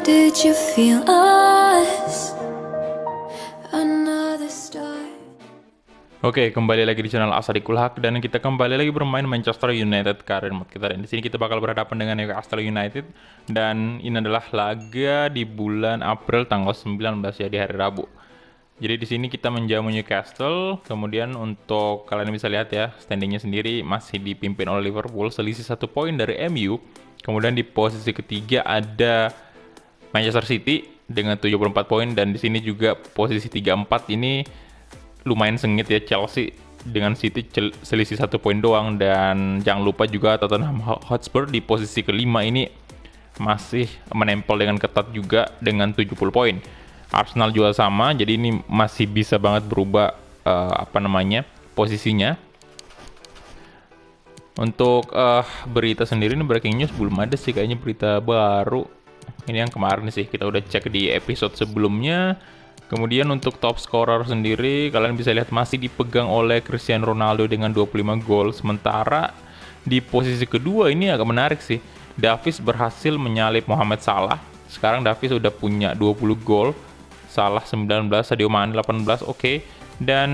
Did you feel us? Another star. Oke, kembali lagi di channel Asadikul Haq dan kita kembali lagi bermain Manchester United Career Mode kita. Dan di sini kita bakal berhadapan dengan Newcastle United dan ini adalah laga di bulan April tanggal 19 ya, di hari Rabu. Jadi di sini kita menjamu Newcastle. Kemudian untuk kalian bisa lihat ya, standingnya sendiri masih dipimpin oleh Liverpool selisih 1 poin dari MU. Kemudian di posisi ketiga ada Manchester City dengan 74 poin dan di sini juga posisi 34 ini lumayan sengit ya, Chelsea dengan City selisih 1 poin doang. Dan jangan lupa juga Tottenham Hotspur di posisi kelima ini masih menempel dengan ketat juga dengan 70 poin. Arsenal juga sama, jadi ini masih bisa banget berubah posisinya. Untuk berita sendiri ini breaking news belum ada sih, kayaknya berita baru. Ini yang kemarin sih, kita udah cek di episode sebelumnya. Kemudian untuk top scorer sendiri, kalian bisa lihat masih dipegang oleh Cristiano Ronaldo dengan 25 gol. Sementara di posisi kedua ini agak menarik sih. Davies berhasil menyalip Mohamed Salah. Sekarang Davies udah punya 20 gol. Salah 19, Sadio Mane 18, oke. Dan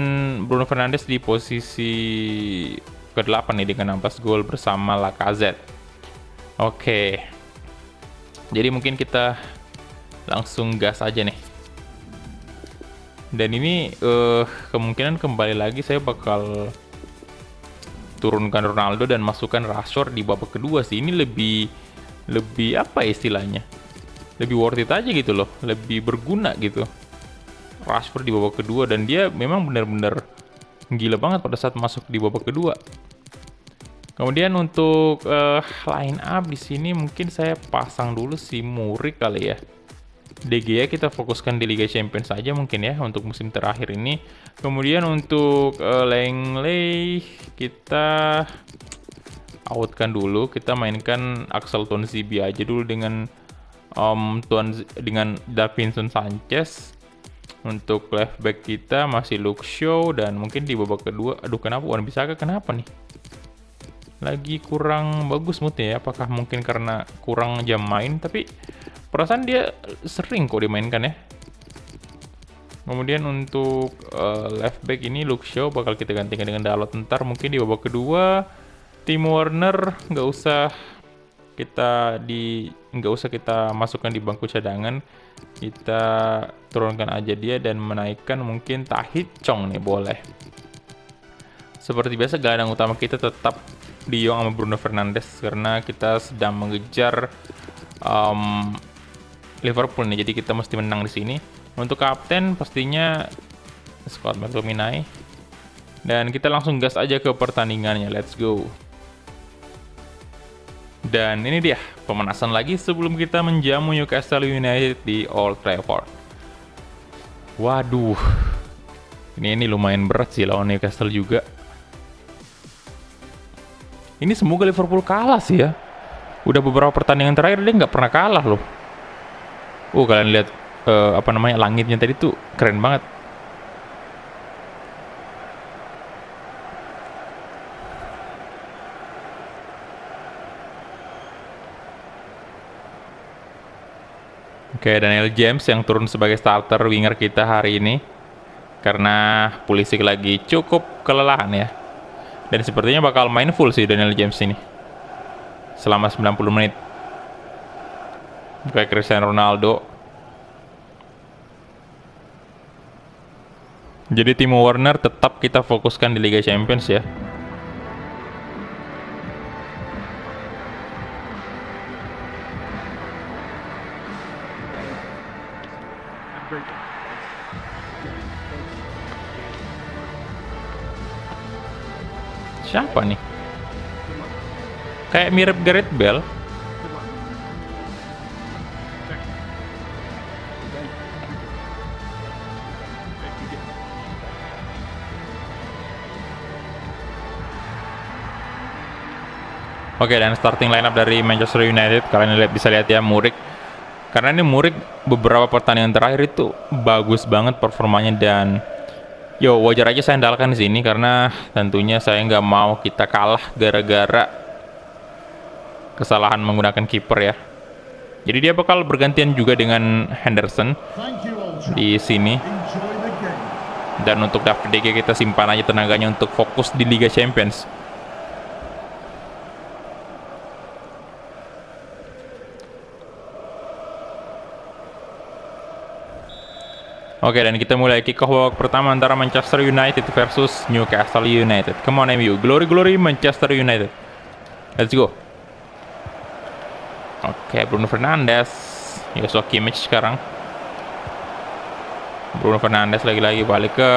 Bruno Fernandes di posisi ke-8 nih dengan 16 gol bersama Lacazette. Oke. Jadi mungkin kita langsung gas aja nih. Dan ini kemungkinan kembali lagi saya bakal turunkan Ronaldo dan masukkan Rashford di babak kedua sih. Ini lebih apa istilahnya? Lebih worth it aja gitu loh, lebih berguna gitu. Rashford di babak kedua dan dia memang benar-benar gila banget pada saat masuk di babak kedua. Kemudian untuk line up di sini mungkin saya pasang dulu si Muric kali ya. De Gea kita fokuskan di Liga Champions saja mungkin ya untuk musim terakhir ini. Kemudian untuk Langley kita outkan dulu, kita mainkan Axel Tuanzebe aja dulu dengan Davinson Sanchez. Untuk left back kita masih Luke Shaw dan mungkin di babak kedua, aduh kenapa Wan-Bissaka kenapa nih? Lagi kurang bagus moodnya ya, apakah mungkin karena kurang jam main, tapi perasaan dia sering kok dimainkan ya. Kemudian untuk left back ini Luke Shaw bakal kita gantikan dengan Dalot ntar mungkin di babak kedua. Timo Werner nggak usah kita masukkan di bangku cadangan, kita turunkan aja dia dan menaikkan mungkin Tahith Chong nih boleh. Seperti biasa gelandang utama kita tetap De Jong sama Bruno Fernandes karena kita sedang mengejar Liverpool nih, jadi kita mesti menang di sini. Untuk kapten pastinya Scott McTominay. Dan kita langsung gas aja ke pertandingannya, let's go. Dan ini dia pemanasan lagi sebelum kita menjamu Newcastle United di Old Trafford. Waduh, ini lumayan berat sih lawan Newcastle juga. Ini semoga Liverpool kalah sih ya. Udah beberapa pertandingan terakhir dia nggak pernah kalah loh. Kalian lihat langitnya tadi tuh keren banget. Oke, Daniel James yang turun sebagai starter winger kita hari ini karena Pulisic lagi cukup kelelahan ya. Dan sepertinya bakal main full sih Daniel James ini selama 90 menit. Kayak Cristiano Ronaldo. Jadi Timo Werner tetap kita fokuskan di Liga Champions ya. Siapa nih? Kayak mirip Gareth Bale. Oke, dan starting lineup dari Manchester United kalian bisa lihat ya, Muric. Karena ini Muric beberapa pertandingan terakhir itu bagus banget performanya dan wajar aja saya andalkan di sini karena tentunya saya nggak mau kita kalah gara-gara kesalahan menggunakan kiper ya. Jadi dia bakal bergantian juga dengan Henderson di sini. Dan untuk David De Gea kita simpan aja tenaganya untuk fokus di Liga Champions. Oke, dan kita mulai kick off babak pertama antara Manchester United versus Newcastle United. Come on MU, glory glory Manchester United. Let's go. Oke, Bruno Fernandes, Joshua Kimmich sekarang. Bruno Fernandes lagi-lagi balik ke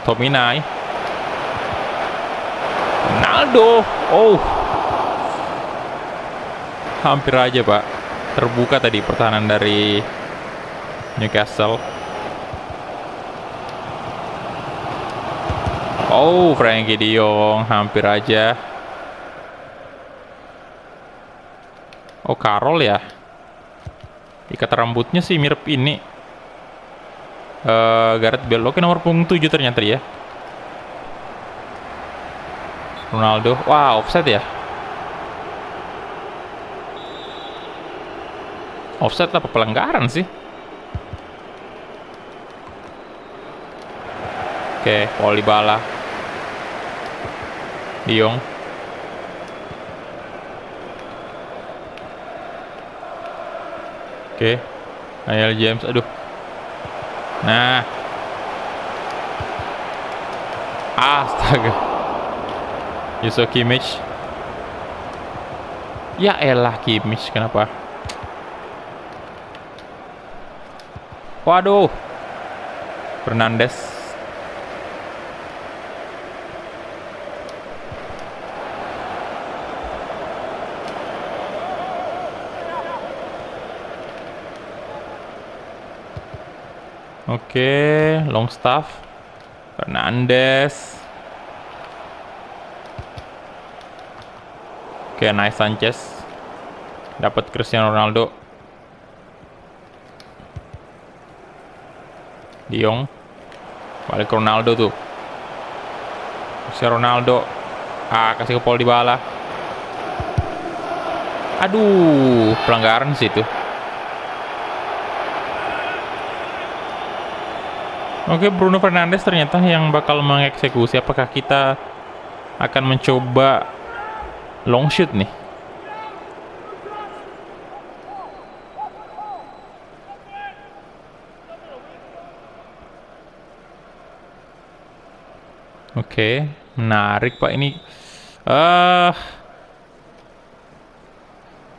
Tominay. Ronaldo. Oh, hampir aja Pak, terbuka tadi pertahanan dari Newcastle. Oh, Frenkie de Jong hampir aja. Oh, Carroll ya. Ikat rambutnya sih mirip ini. Gareth Bale. Oke, nomor punggung 7 ternyata ya. Ronaldo. Wah, offside ya. Offside apa pelanggaran sih? Oke, Paul Dybala. De Jong. Oke, Daniel James, aduh. Nah, astaga. Joshua Kimmich. Ya elah Kimmich, kenapa? Waduh. Fernandes. Oke, Longstaff, Fernandes. Oke, nice Sanchez. Dapat Cristiano Ronaldo. De Jong. Balik ke Ronaldo tuh. Cristiano Ronaldo. Kasih ke Paul Dybala. Aduh, pelanggaran sih itu. Oke, Bruno Fernandes ternyata yang bakal mengeksekusi. Apakah kita akan mencoba long shoot nih? Oke, menarik Pak ini.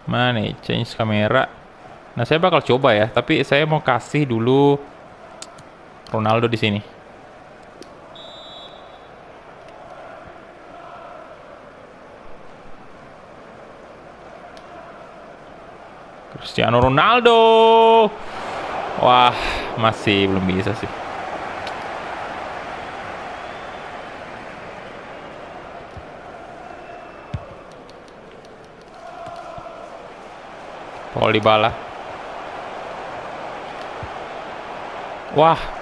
Mana nih change kamera? Nah, saya bakal coba ya, tapi saya mau kasih dulu Ronaldo di sini. Cristiano Ronaldo. Wah, masih belum bisa sih. Paul Dybala. Wah.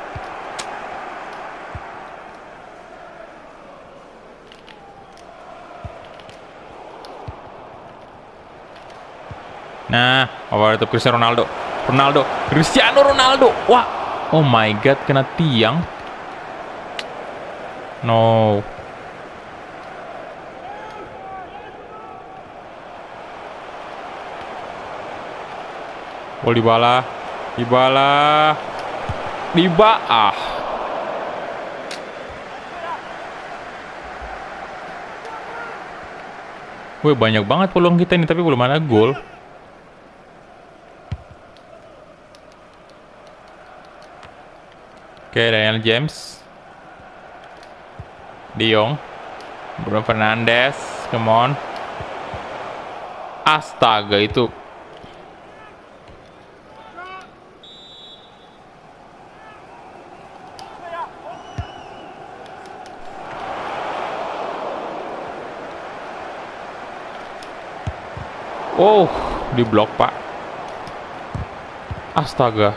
Nah, over itu Cristiano Ronaldo. Cristiano Ronaldo. Wah. Oh my god, kena tiang. No. Oh, Dybala. Wih, banyak banget peluang kita ini, tapi belum ada gol. Oke, Daniel James. De Jong. Bruno Fernandes. Come on. Astaga, itu. Oh, diblok Pak. Astaga.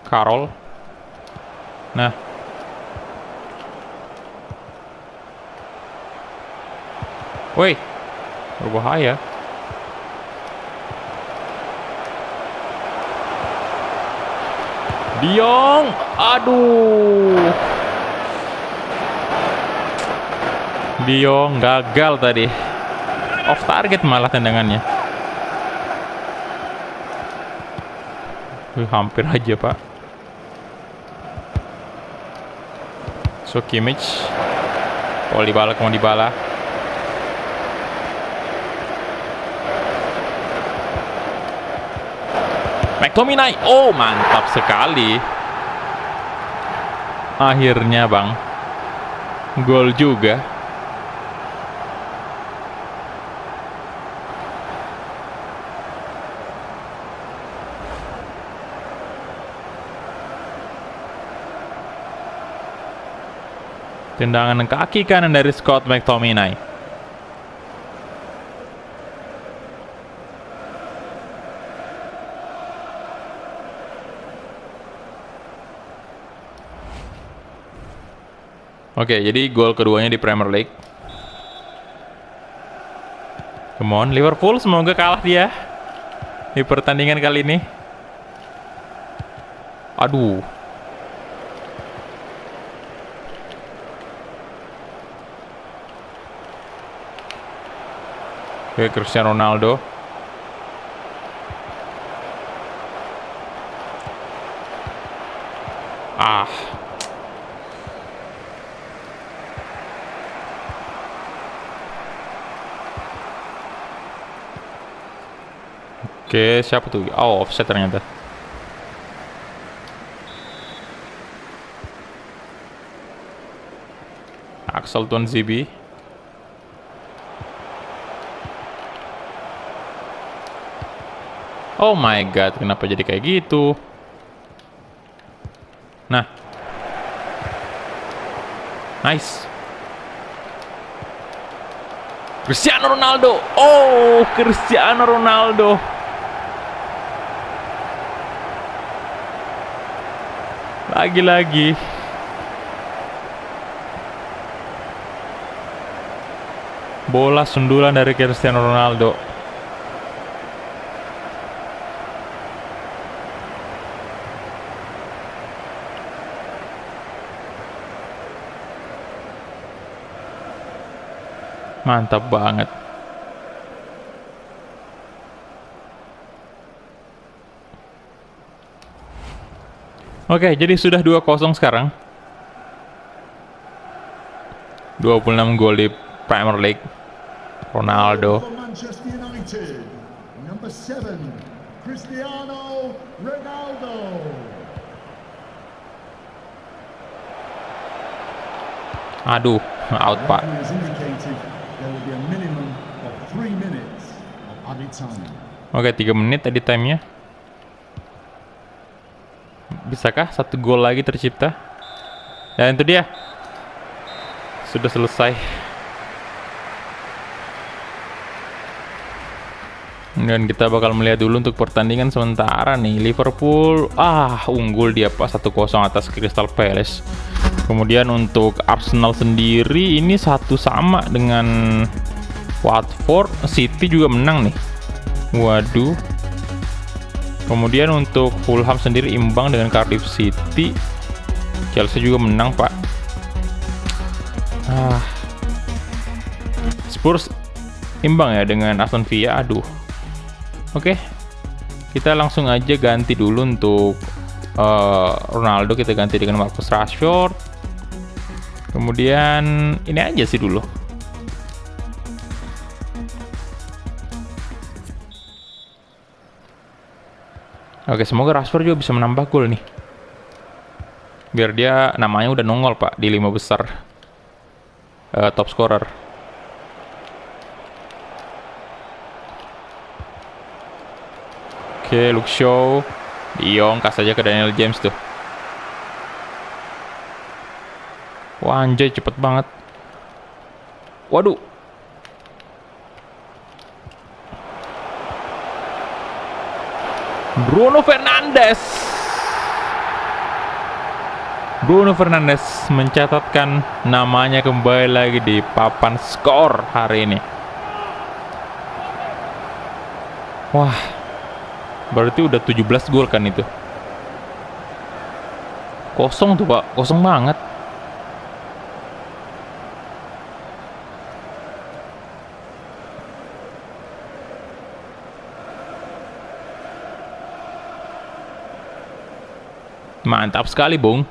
Carroll. Nah. Woi, berbahaya. De Jong, aduh. De Jong gagal tadi. Off target malah tendangannya. Hampir aja, Pak. So Kimmich. Oh, Dybala, mau Dybala. McTominay. Oh, mantap sekali. Akhirnya, Bang. Gol juga. Tendangan kaki kanan dari Scott McTominay. Oke, jadi gol keduanya di Premier League. Come on, Liverpool, semoga kalah dia di pertandingan kali ini. Aduh. Oke, Cristiano Ronaldo. Ah. Oke, siapa tuh? Oh, offset ternyata. Axel Tuanzebe. Oh my god, kenapa jadi kayak gitu? Nah. Nice. Cristiano Ronaldo. Oh, Cristiano Ronaldo. Lagi-lagi. Bola sundulan dari Cristiano Ronaldo. Mantap banget. Oke, jadi sudah 2-0 sekarang. 26 gol di Premier League. Ronaldo. Manchester United, number 7, Cristiano Ronaldo. Aduh, out, Pak. Oke, 3 menit tadi time-nya. Bisakah 1 gol lagi tercipta? Dan itu dia. Sudah selesai. Dan kita bakal melihat dulu untuk pertandingan sementara nih. Liverpool unggul dia Pak 1-0 atas Crystal Palace. Kemudian untuk Arsenal sendiri ini 1-1 dengan Watford. City juga menang nih. Waduh. Kemudian untuk Fulham sendiri imbang dengan Cardiff City. Chelsea juga menang, Pak. Spurs imbang ya dengan Aston Villa. Aduh. Oke. Kita langsung aja ganti dulu untuk Ronaldo, kita ganti dengan Marcus Rashford. Kemudian ini aja sih dulu. Oke, semoga Rashford juga bisa menambah gol nih. Biar dia namanya udah nongol, Pak, di 5 besar top scorer. Oke, Luke Shaw. De Jong, kasih aja ke Daniel James tuh. Wah, anjay, cepet banget. Waduh. Bruno Fernandes. Bruno Fernandes mencatatkan namanya kembali lagi di papan skor hari ini. Wah, berarti udah 17 gol kan itu. Kosong tuh Pak, kosong banget. Mantap sekali, Bung.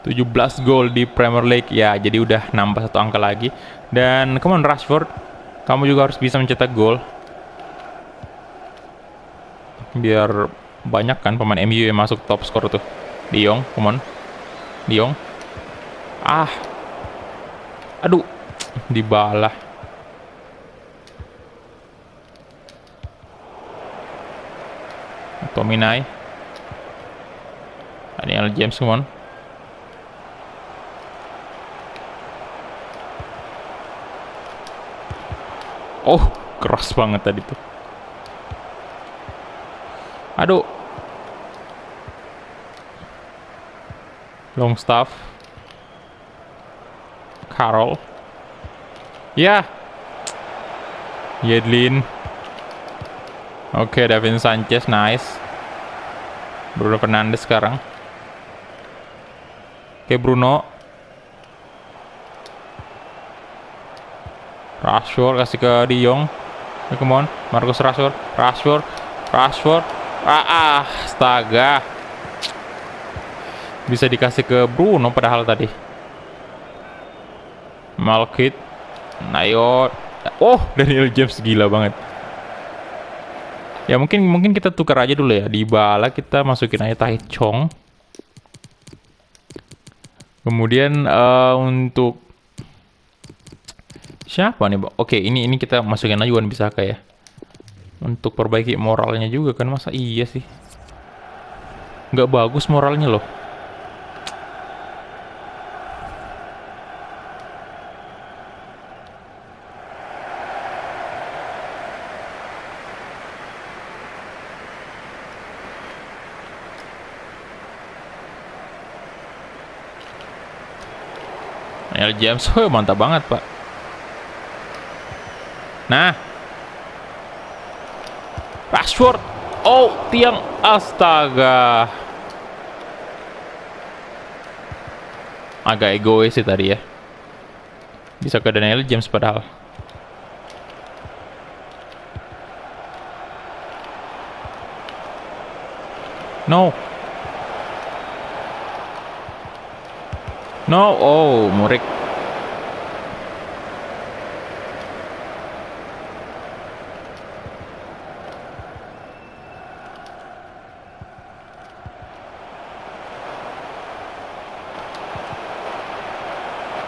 (17 gol di Premier League ya, jadi udah nambah 1 angka lagi. Dan come on Rashford, kamu juga harus bisa mencetak gol. Biar banyak kan pemain MU yang masuk top skor tuh. De Jong, come on. De Jong. Ah. Aduh, Dybala. Tominay. Daniel James, come on. Oh, keras banget tadi tuh. Aduh. Longstaff. Carroll. Ya. Yedlin. Oke, Davinson Sanchez, nice. Bruno Fernandes sekarang. Oke, Bruno. Rashford kasih ke De Jong. Come on, Marcus Rashford. Rashford. Astaga. Bisa dikasih ke Bruno padahal tadi. Malkit. Ayo. Oh, Daniel James gila banget. Ya mungkin kita tukar aja dulu ya. Dybala kita masukin aja Tai Chong. Kemudian untuk siapa nih, Bang? Oke, ini kita masukin aja Wan Bissaka ya. Untuk perbaiki moralnya juga kan, masa iya sih? Nggak bagus moralnya loh. Daniel James, mantap banget Pak. Nah, Rashford, oh tiang, astaga, agak egois sih tadi ya. Bisa ke Daniel James padahal. No, oh, Murik.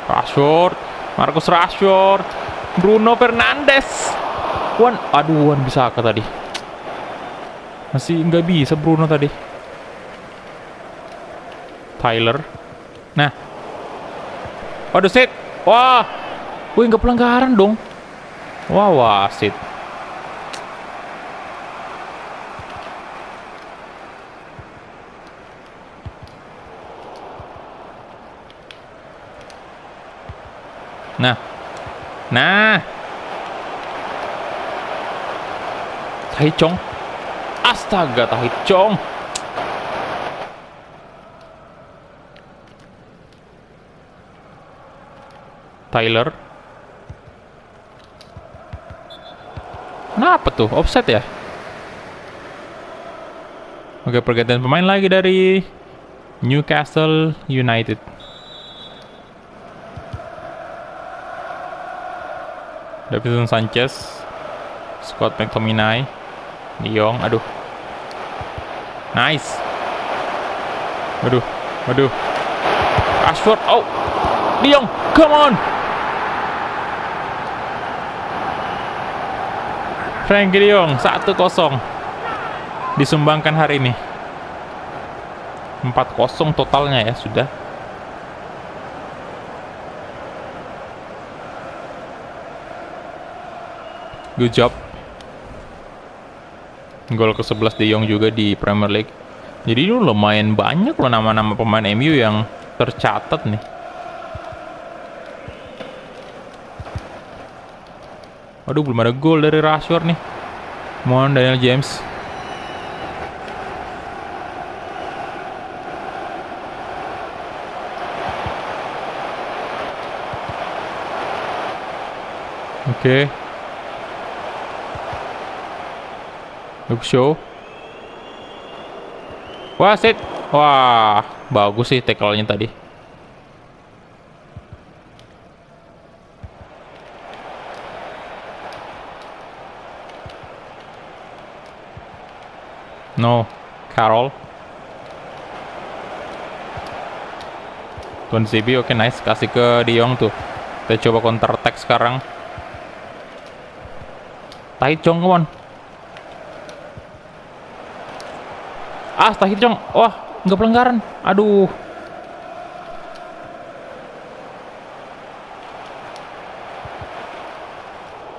Rashford, Marcus Rashford, Bruno Fernandes. Wan Bissaka tadi. Masih nggak bisa Bruno tadi. Tyler. Nah. Waduh, sit. Wah. Wih, nggak pelanggaran dong. Wah, wasit. Nah. Tai Chong. Astaga, Tai Chong. Tyler. Kenapa tuh? Offset ya? Oke, pergantian pemain lagi dari Newcastle United. Davinson Sanchez, Scott McTominay, De Jong, aduh. Nice. Waduh. Rashford, oh. De Jong, come on. Frenkie De Jong 1-0 disumbangkan hari ini. 4-0 totalnya ya sudah. Good job. Gol ke-11 De Jong juga di Premier League. Jadi ini lumayan banyak loh nama-nama pemain MU yang tercatat nih. Waduh, belum ada gol dari Rashford nih. Mohon Daniel James. Oke. Luke Shaw. Wasit. Wah, bagus sih tackle-nya tadi. No, Carroll. Tuan CB, oke, nice. Kasih ke De Jong tuh. Kita coba counter attack sekarang. Tai Chong, come on. Tai Chong. Wah, nggak pelanggaran. Aduh.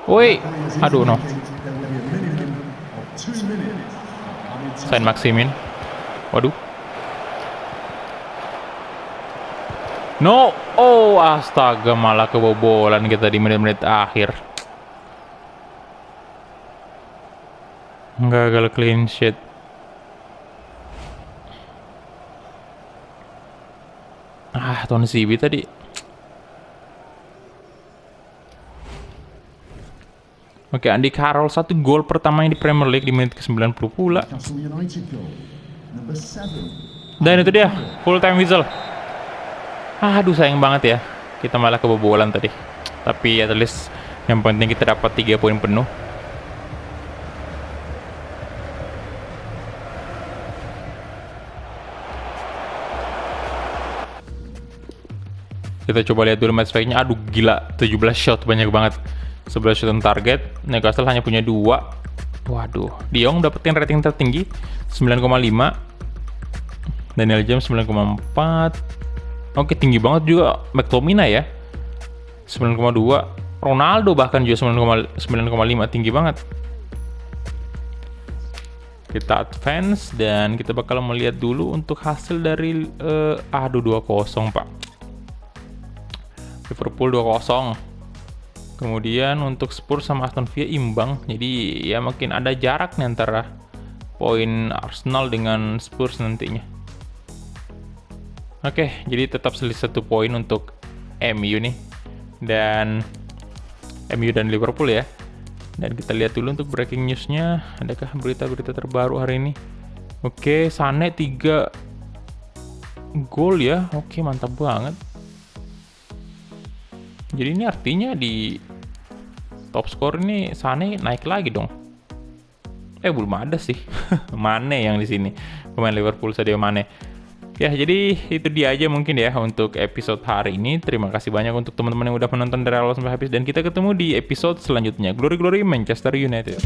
Woi. Aduh, no. Saint Maximin. Waduh. No. Oh, astaga, malah kebobolan kita di menit-menit akhir. Gagal clean sheet. Tuan CB tadi. Oke, Andy Carroll 1 gol pertamanya di Premier League di menit ke-90 pula. Dan itu dia, full time whistle. Aduh, sayang banget ya. Kita malah kebobolan tadi. Tapi at least yang penting kita dapat 3 poin penuh. Kita coba lihat dulu match pack-nya. Aduh, gila, 17 shot, banyak banget. 11 shot on target. Newcastle hanya punya 2. Waduh, De Jong dapetin rating tertinggi 9,5. Daniel James 9,4. Oke, tinggi banget juga McTominay ya. 9,2. Ronaldo bahkan juga 9,5, tinggi banget. Kita advance dan kita bakal melihat dulu untuk hasil dari 2-0, Pak. Liverpool 2-0. Kemudian untuk Spurs sama Aston Villa imbang. Jadi ya makin ada jarak nih antara poin Arsenal dengan Spurs nantinya. Oke, jadi tetap selisih 1 poin untuk MU nih. Dan MU dan Liverpool ya. Dan kita lihat dulu untuk breaking news-nya. Adakah berita-berita terbaru hari ini? Oke, Sané 3 gol ya. Oke, mantap banget. Jadi ini artinya di top skor ini Sané naik lagi dong. Belum ada sih. Mane yang di sini. Pemain Liverpool, Sadio Mane. Ya, jadi itu dia aja mungkin ya untuk episode hari ini. Terima kasih banyak untuk teman-teman yang udah menonton dari awal sampai habis. Dan kita ketemu di episode selanjutnya. Glory Glory Manchester United.